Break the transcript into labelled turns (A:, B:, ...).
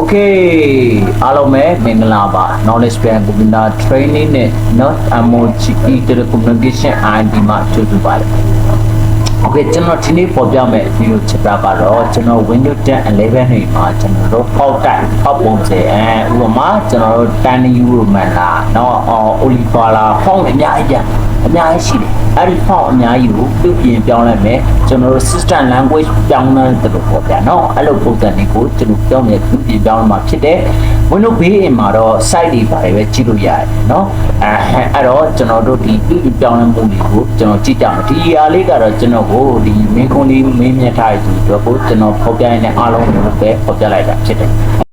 A: Okay, alo me mengalaba knowledge plan webinar training ne not emoji telecommunication and demand to do bad. Okay, channel tini phobia me video chapter ba ro channel window 10 11 ni ma channel ro phao tai phao pon se uwa ma channel tan euro man la no oliver la phao ne nya ai ja အများကြီးရှိတယ်အဲ့ဒီဖောက်အများကြီးကိုပြုပြင်ပြောင်းလဲမယ်ကျွန်တော်တို့ system language ပြောင်းလဲတယ်လို့ပေါ့ဗျာเนาะအဲ့လိုပုံစံတွေကိုကျွန်တော်ပြောင်းနေပြုပြင်ပြောင်းလဲမှာဖြစ်တယ်ဝင်လို့ဘေးအင်မှာတော့ site တွေပါတယ်ပဲကြည့်လို့ရတယ်เนาะအဲ့တော့ကျွန်တော်တို့ဒီပြုပြင်ပြောင်းလဲမှုတွေကိုကျွန်တော်ကြည့်ကြမယ်ဒီအရာလေးကတော့ကျွန်တော်ကိုဒီမင်းကုန်းလေးမင်းမြတ်ထားတဲ့သူတို့ကိုကျွန်တော်ဖော်ပြရတဲ့အားလုံးကိုပဲဖော်ပြလိုက်တာဖြစ်တယ်